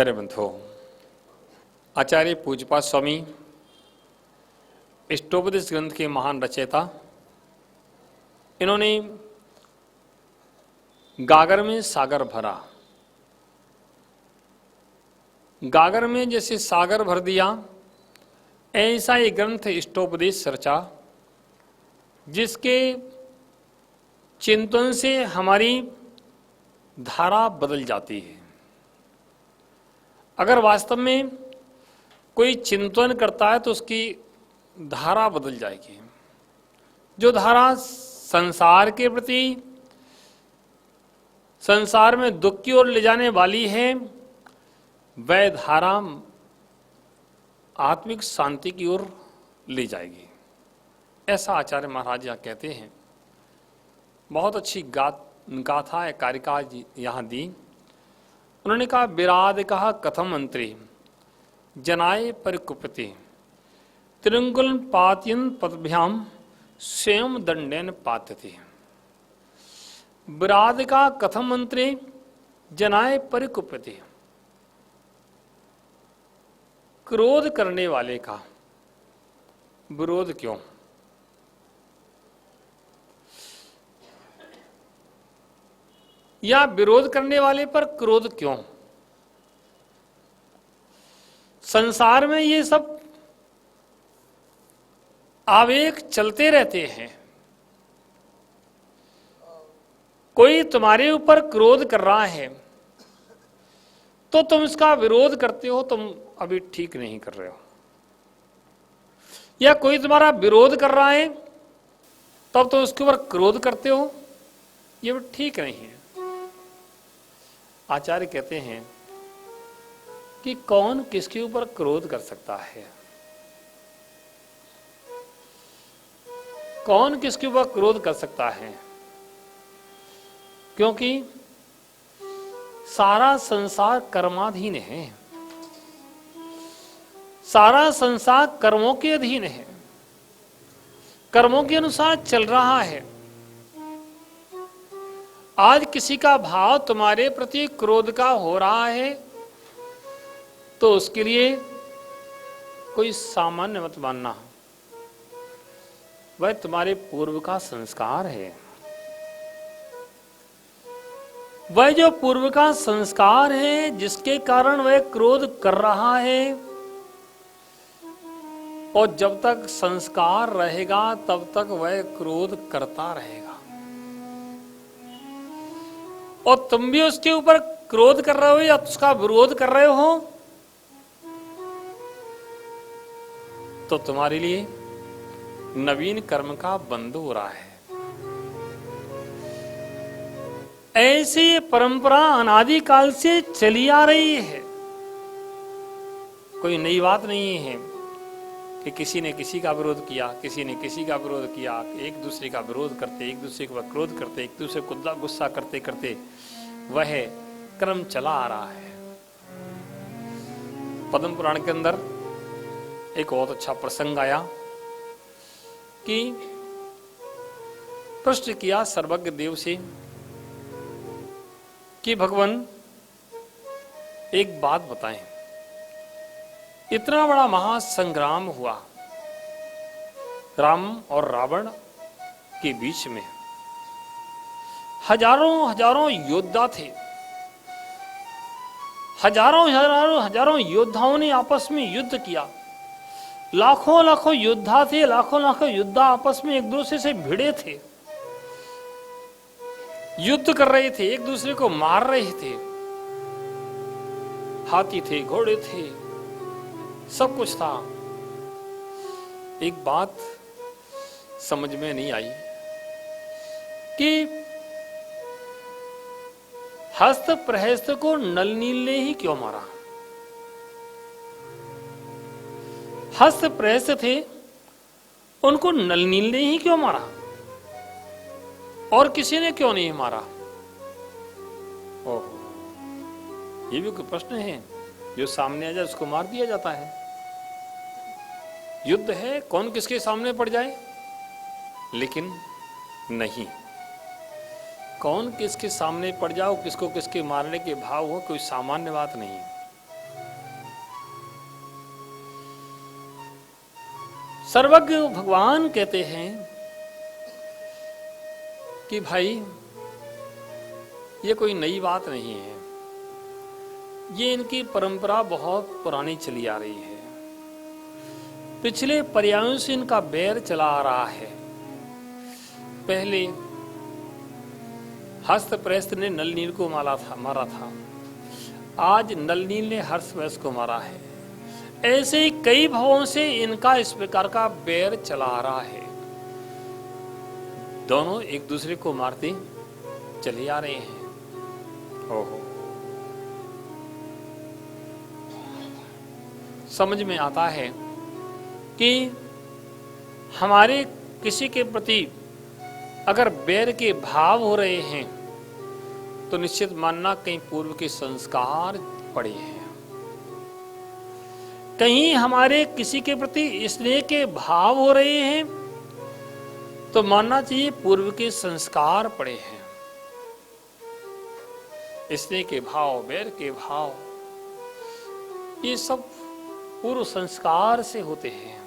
प्यारे बंधुओं, आचार्य पूज्यपाद स्वामी इष्टोपदेश ग्रंथ के महान रचयिता, इन्होंने गागर में सागर भरा, गागर में जैसे सागर भर दिया, ऐसा ये ग्रंथ इष्टोपदेश रचा जिसके चिंतन से हमारी धारा बदल जाती है। अगर वास्तव में कोई चिंतन करता है तो उसकी धारा बदल जाएगी। जो धारा संसार के प्रति, संसार में दुख की ओर ले जाने वाली है, वह धारा आत्मिक शांति की ओर ले जाएगी। ऐसा आचार्य महाराज यहाँ कहते हैं। बहुत अच्छी गाथा है, कारिका यहाँ दी। उन्होंने कहा, विराद कहा कथम मंत्री जनाए परिकुपति त्रिंगुल पात्यन पदभ्याम स्वयं दंडेन पात्यति। विराद का कथम मंत्री जनाए परिकुपति, क्रोध करने वाले का विरोध क्यों? या विरोध करने वाले पर क्रोध क्यों? संसार में ये सब आवेग चलते रहते हैं। कोई तुम्हारे ऊपर क्रोध कर रहा है तो तुम इसका विरोध करते हो, तुम अभी ठीक नहीं कर रहे हो। या कोई तुम्हारा विरोध कर रहा है तब तुम उसके ऊपर क्रोध करते हो, ये भी ठीक नहीं है। आचार्य कहते हैं कि कौन किसके ऊपर क्रोध कर सकता है, कौन किसके ऊपर क्रोध कर सकता है, क्योंकि सारा संसार कर्माधीन है, सारा संसार कर्मों के अधीन है, कर्मों के अनुसार चल रहा है। आज किसी का भाव तुम्हारे प्रति क्रोध का हो रहा है तो उसके लिए कोई सामान्य मत मानना, वह तुम्हारे पूर्व का संस्कार है। वह जो पूर्व का संस्कार है जिसके कारण वह क्रोध कर रहा है, और जब तक संस्कार रहेगा तब तक वह क्रोध करता रहेगा। और तुम भी उसके ऊपर क्रोध कर रहे हो या उसका विरोध कर रहे हो तो तुम्हारे लिए नवीन कर्म का बंध हो रहा है। ऐसी परंपरा अनादि काल से चली आ रही है। कोई नई बात नहीं है कि किसी ने किसी का विरोध किया, किसी ने किसी का विरोध किया, एक दूसरे का विरोध करते, एक दूसरे के ऊपर क्रोध करते, एक दूसरे को गुस्सा करते करते वह क्रम चला आ रहा है। पद्म पुराण के अंदर एक बहुत अच्छा प्रसंग आया कि प्रश्न किया सर्वज्ञ देव से कि भगवान एक बात बताएं, इतना बड़ा महासंग्राम हुआ राम और रावण के बीच में, हजारों हजारों योद्धा थे, हजारों योद्धाओं ने आपस में युद्ध किया, लाखों लाखों योद्धा थे, लाखों लाखों योद्धा आपस में एक दूसरे से भिड़े थे, युद्ध कर रहे थे, एक दूसरे को मार रहे थे, हाथी थे, घोड़े थे, सब कुछ था। एक बात समझ में नहीं आई कि हस्त प्रहस्त को नल नील ने ही क्यों मारा। हस्त प्रहस्त थे, उनको नल नील ने ही क्यों मारा और किसी ने क्यों नहीं मारा? ओह, ये भी कोई प्रश्न है। जो सामने आ जाए उसको मार दिया जाता है। युद्ध है, कौन किसके सामने पड़ जाए, लेकिन नहीं, कौन किसके सामने पड़ जाओ, किसको किसके मारने के भाव हो, कोई सामान्य बात नहीं। सर्वज्ञ भगवान कहते हैं कि भाई ये कोई नई बात नहीं है, ये इनकी परंपरा बहुत पुरानी चली आ रही है, पिछले पर्यायों से इनका बैर चला आ रहा है। पहले हस्तप्रैस्त ने नल नील को मारा था, आज नल नील ने हर्षवैस को मारा है। ऐसे ही कई भावों से इनका इस प्रकार का बैर चला आ रहा है। दोनों एक दूसरे को मारते चले आ रहे हैं। ओहो, समझ में आता है कि हमारे किसी के प्रति अगर बैर के भाव हो रहे हैं तो निश्चित मानना कहीं पूर्व के संस्कार पड़े हैं। कहीं हमारे किसी के प्रति स्नेह के भाव हो रहे हैं तो मानना चाहिए पूर्व के संस्कार पड़े हैं। स्नेह के भाव, बैर के भाव, ये सब पूर्व संस्कार से होते हैं।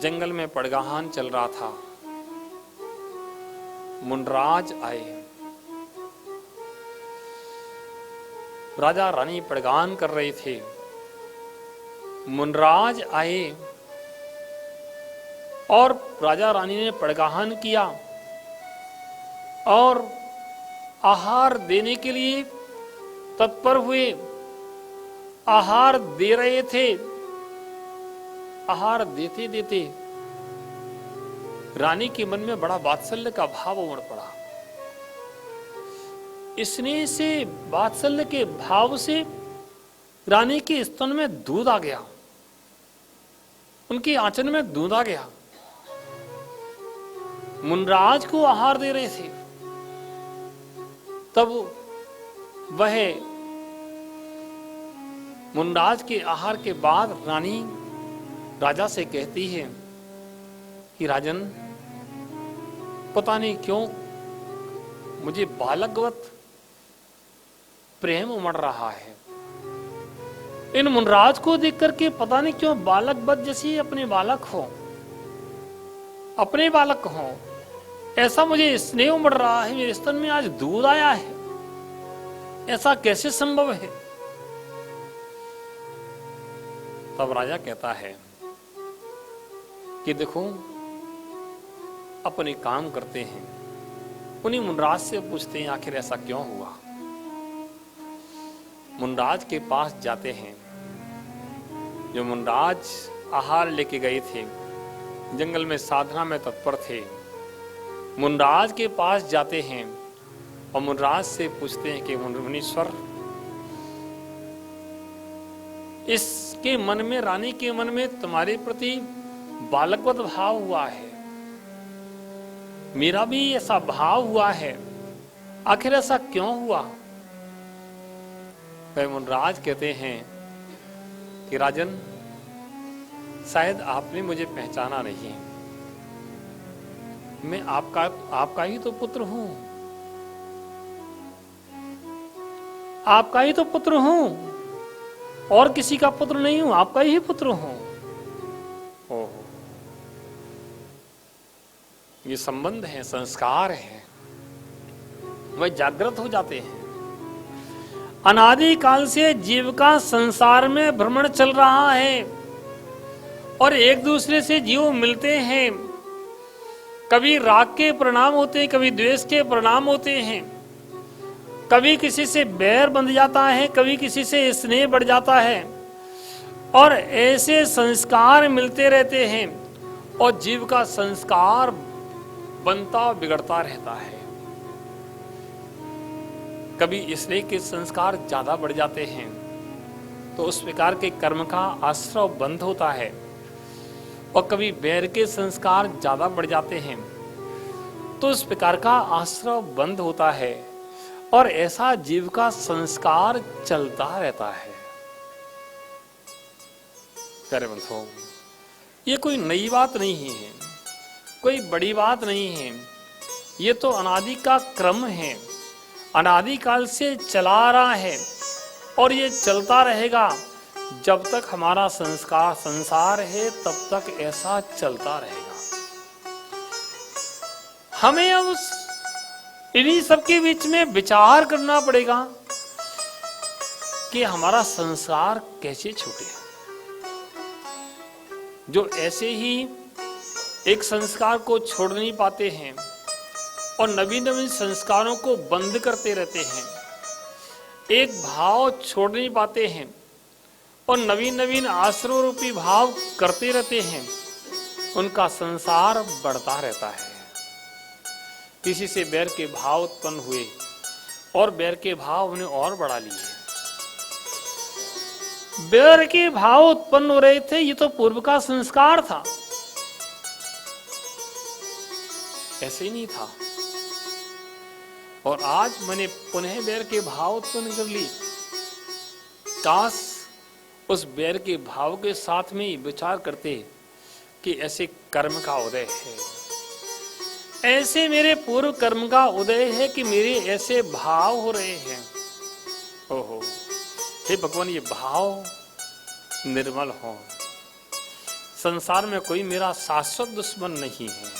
जंगल में पड़गाहन चल रहा था, मुनराज आए। राजा रानी पड़गाहन कर रहे थे, मुनराज आए और राजा रानी ने पड़गाहन किया और आहार देने के लिए तत्पर हुए, आहार दे रहे थे। आहार देते देते रानी के मन में बड़ा वात्सल्य का भाव उमड़ पड़ा। स्नेह से, वात्सल्य के भाव से रानी के स्तन में दूध आ गया, उनके आंचल में दूध आ गया। मुनराज को आहार दे रहे थे, तब वह मुनराज के आहार के बाद रानी राजा से कहती है कि राजन, पता नहीं क्यों मुझे बालकवत प्रेम उमड़ रहा है। इन मुनराज को देख करके पता नहीं क्यों बालकवत जैसी अपने बालक हो, ऐसा मुझे स्नेह उमड़ रहा है। मेरे स्तन में आज दूध आया है, ऐसा कैसे संभव है? तब राजा कहता है कि देखो, अपने काम करते हैं, उन्हीं मुनराज से पूछते हैं आखिर ऐसा क्यों हुआ। मुनराज के पास जाते हैं। जो मुनराज आहार लेके गए थे, जंगल में साधना में तत्पर थे, मुनराज के पास जाते हैं और मुनराज से पूछते हैं कि मुनीश्वर, इसके मन में, रानी के मन में तुम्हारे प्रति बालकवत भाव हुआ है, मेरा भी ऐसा भाव हुआ है, आखिर ऐसा क्यों हुआ? वह मुनराज कहते हैं कि राजन, शायद आपने मुझे पहचाना नहीं, मैं आपका ही तो पुत्र हूं, आपका ही तो पुत्र हूं, और किसी का पुत्र नहीं हूं, आपका ही पुत्र हूं। ओहो, ये संबंध है, संस्कार है, वह जागृत हो जाते हैं। अनादि काल से जीव का संसार में भ्रमण चल रहा है और एक दूसरे से जीव मिलते हैं। कभी राग के परिणाम होते हैं, कभी द्वेष के परिणाम होते हैं, कभी किसी से बैर बंध जाता है, कभी किसी से स्नेह बढ़ जाता है, और ऐसे संस्कार मिलते रहते हैं और जीव का संस्कार बनता बिगड़ता रहता है। कभी स्नेह के संस्कार ज्यादा बढ़ जाते हैं तो उस प्रकार के कर्म का आश्रय बंद होता है, और कभी बैर के संस्कार ज्यादा बढ़ जाते हैं तो उस प्रकार का आश्रय बंद होता है, और ऐसा जीव का संस्कार चलता रहता है। प्यारे बंधुओं, ये कोई नई बात नहीं है, कोई बड़ी बात नहीं है, ये तो अनादि का क्रम है, अनादि काल से चला आ रहा है और ये चलता रहेगा। जब तक हमारा संसार है तब तक ऐसा चलता रहेगा। हमें अब इन्हीं सबके बीच में विचार करना पड़ेगा कि हमारा संसार कैसे छूटे। जो ऐसे ही एक संस्कार को छोड़ नहीं पाते हैं और नवीन नवीन संस्कारों को बंद करते रहते हैं, एक भाव छोड़ नहीं पाते हैं और नवीन नवीन आश्रय रूपी भाव करते रहते हैं, उनका संसार बढ़ता रहता है। किसी से बैर के भाव उत्पन्न हुए और बैर के भाव उन्हें और बढ़ा लिए। बैर के भाव उत्पन्न हो रहे थे, ये तो पूर्व का संस्कार था, ऐसे ही नहीं था। और आज मैंने पुनः बैर के भाव उत्पन्न कर ली। काश उस बैर के भाव के साथ में ही विचार करते कि ऐसे कर्म का उदय है, ऐसे मेरे पूर्व कर्म का उदय है कि मेरे ऐसे भाव हो रहे हैं। ओहो, हे भगवान, ये भाव निर्मल हो। संसार में कोई मेरा शाश्वत दुश्मन नहीं है,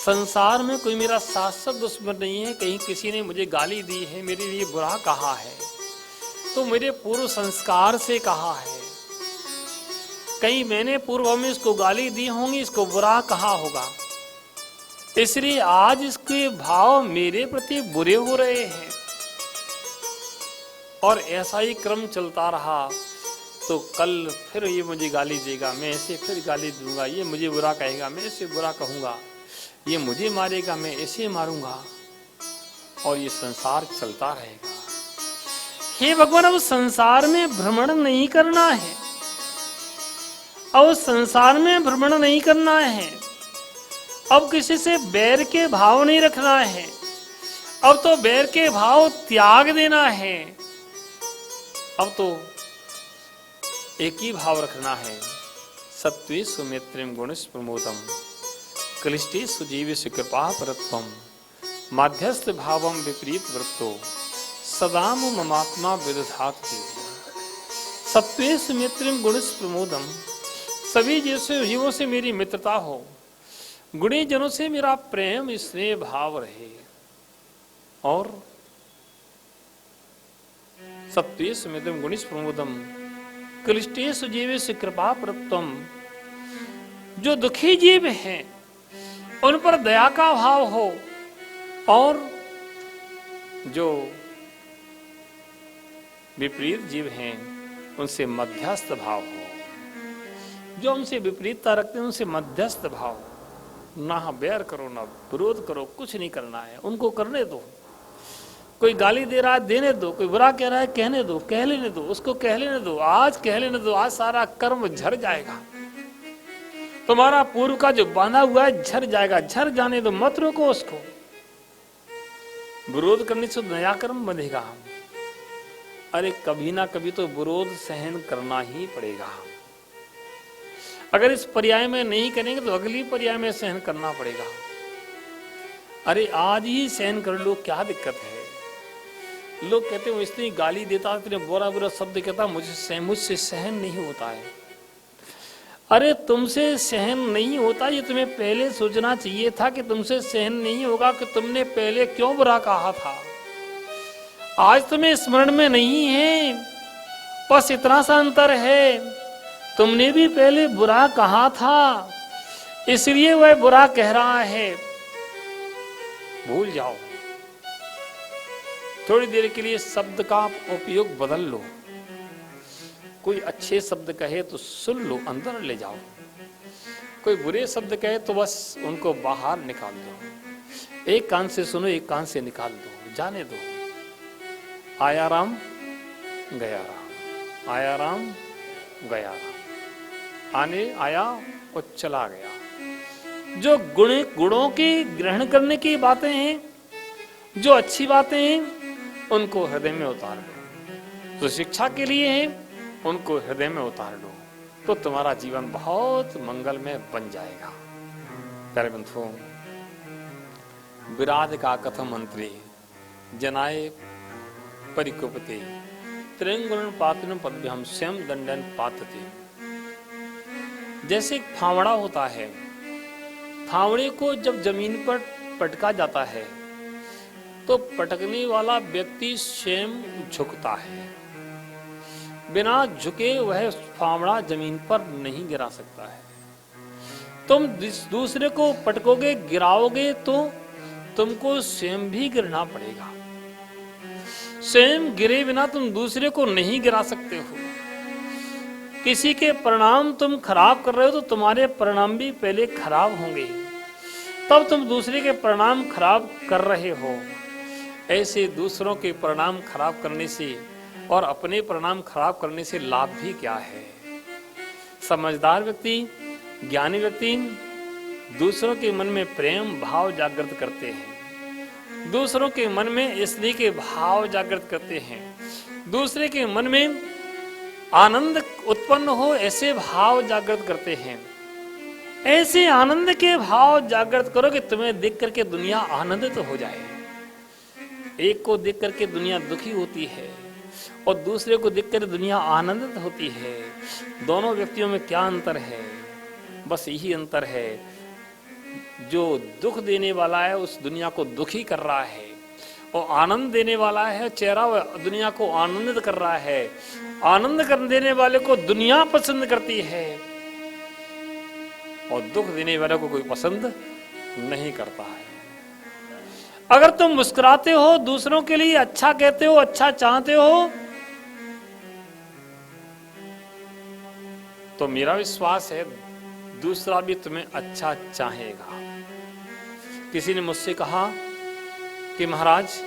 संसार में कोई मेरा शाश्वत दुश्मन नहीं है। कहीं किसी ने मुझे गाली दी है, मेरे लिए बुरा कहा है, तो मेरे पूर्व संस्कार से कहा है। कहीं मैंने पूर्व में इसको गाली दी होंगी, इसको बुरा कहा होगा, इसलिए आज इसके भाव मेरे प्रति बुरे हो रहे हैं। और ऐसा ही क्रम चलता रहा तो कल फिर ये मुझे गाली देगा, मैं ऐसे फिर गाली दूंगा, ये मुझे बुरा कहेगा, मैं ऐसे बुरा कहूंगा, ये मुझे मारेगा, मैं ऐसे मारूंगा, और ये संसार चलता रहेगा। हे भगवान, अब संसार में भ्रमण नहीं करना है, अब संसार में भ्रमण नहीं करना है, अब किसी से बैर के भाव नहीं रखना है, अब तो बैर के भाव त्याग देना है। अब तो एक ही भाव रखना है, सत्वे सुमित्रिम गुणेश प्रमोदम क्लिष्टे सुजीवे सुकृपा परत्वम माध्यस्थ भावम विपरीत वृत्तो सदाम ममात्मा विदधात। सत्वे सुमित्रिम गुणेश प्रमोदम, सभी जैसे जीवों से मेरी मित्रता हो, गुणी जनों से मेरा प्रेम स्नेह भाव रहे। और सत्वे सुमित्रिम गुणेश प्रमोदम क्लिष्टे सुजीवे सुकृपा परत्वम, जो दुखी जीव हैं उन पर दया का भाव हो, और जो विपरीत जीव हैं उनसे मध्यस्थ भाव हो। जो उनसे विपरीतता रखते हैं उनसे मध्यस्थ भाव हो। ना बैर करो, ना विरोध करो, कुछ नहीं करना है, उनको करने दो। कोई गाली दे रहा है देने दो, कोई बुरा कह रहा है कहने दो, कह लेने दो, उसको कह लेने दो, आज कह लेने दो, आज सारा कर्म झड़ जाएगा। तुम्हारा पूर्व का जो बांधा हुआ है झड़ जाएगा, झड़ जाने दो, मत रोको उसको। विरोध करने से नया कर्म बंधेगा। अरे कभी ना कभी तो विरोध सहन करना ही पड़ेगा। अगर इस पर्याय में नहीं करेंगे तो अगली पर्याय में सहन करना पड़ेगा। अरे आज ही सहन कर लो, क्या दिक्कत है। लोग कहते हैं इतनी गाली देता, इतने बुरा बुरा शब्द कहता, मुझसे सहन नहीं होता है। अरे तुमसे सहन नहीं होता, ये तुम्हें पहले सोचना चाहिए था कि तुमसे सहन नहीं होगा कि तुमने पहले क्यों बुरा कहा था। आज तुम्हें स्मरण में नहीं है, बस इतना सा अंतर है, तुमने भी पहले बुरा कहा था, इसलिए वह बुरा कह रहा है। भूल जाओ, थोड़ी देर के लिए शब्द का उपयोग बदल लो। कोई अच्छे शब्द कहे तो सुन लो, अंदर ले जाओ। कोई बुरे शब्द कहे तो बस उनको बाहर निकाल दो। एक कान से सुनो, एक कान से निकाल दो, जाने दो। आया राम गया राम, आया राम गया राम, आने आया और चला गया। जो गुणों की ग्रहण करने की बातें हैं, जो अच्छी बातें हैं, उनको हृदय में उतार लो। जो शिक्षा के लिए है उनको हृदय में उतार लो, तो तुम्हारा जीवन बहुत मंगलमय बन जाएगा। प्यारे बंधुओं, विराज का कथम मंत्री जनाए परिकुपते त्रिंगुण पातिन पदभ्याम स्वयं दंडन पातते। जैसे एक फावड़ा होता है, फावड़े को जब जमीन पर पटका जाता है तो पटकने वाला व्यक्ति स्वयं झुकता है, बिना झुके वह फावड़ा जमीन पर नहीं गिरा सकता है। तुम दूसरे को पटकोगे, गिराओगे तो तुमको स्वयं भी गिरना पड़ेगा। स्वयं गिरे बिना तुम दूसरे को नहीं गिरा सकते हो। किसी के परिणाम तुम खराब कर रहे हो तो तुम्हारे परिणाम भी पहले खराब होंगे, तब तुम दूसरे के परिणाम खराब कर रहे हो। ऐसे दूसरों के परिणाम खराब करने से और अपने परिणाम खराब करने से लाभ भी क्या है। समझदार व्यक्ति, ज्ञानी व्यक्ति दूसरों के मन में प्रेम भाव जागृत करते हैं, दूसरों के मन में स्नेह के भाव जागृत करते हैं, दूसरे के मन में आनंद उत्पन्न हो ऐसे भाव जागृत करते हैं। ऐसे आनंद के भाव जागृत करो कि तुम्हें देख करके दुनिया आनंदित हो जाए। एक को देख करके दुनिया दुखी होती है और दूसरे को देख कर दुनिया आनंदित होती है। दोनों व्यक्तियों में क्या अंतर है? बस यही अंतर है, जो दुख देने वाला है उस दुनिया को दुखी कर रहा है, और आनंद देने वाला है चेहरा दुनिया को आनंदित कर रहा है। आनंद कर देने वाले को दुनिया पसंद करती है और दुख देने वाले को कोई पसंद नहीं करता है। अगर तुम मुस्कुराते हो, दूसरों के लिए अच्छा कहते हो, अच्छा चाहते हो, तो मेरा विश्वास है दूसरा भी तुम्हें अच्छा चाहेगा। किसी ने मुझसे कहा कि महाराज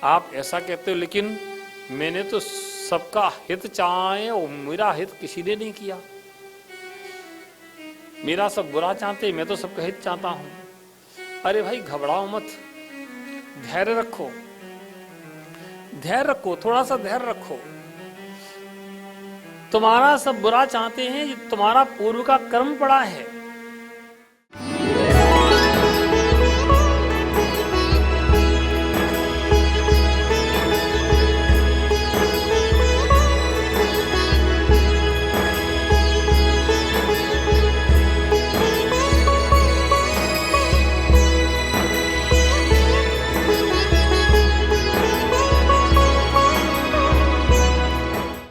आप ऐसा कहते हो, लेकिन मैंने तो सबका हित चाहा है और मेरा हित किसी ने नहीं किया। मेरा सब बुरा चाहते, मैं तो सबका हित चाहता हूं। अरे भाई घबराओ मत, धैर्य रखो, धैर्य रखो, थोड़ा सा धैर्य रखो। तुम्हारा सब बुरा चाहते हैं, तुम्हारा पूर्व का कर्म पड़ा है।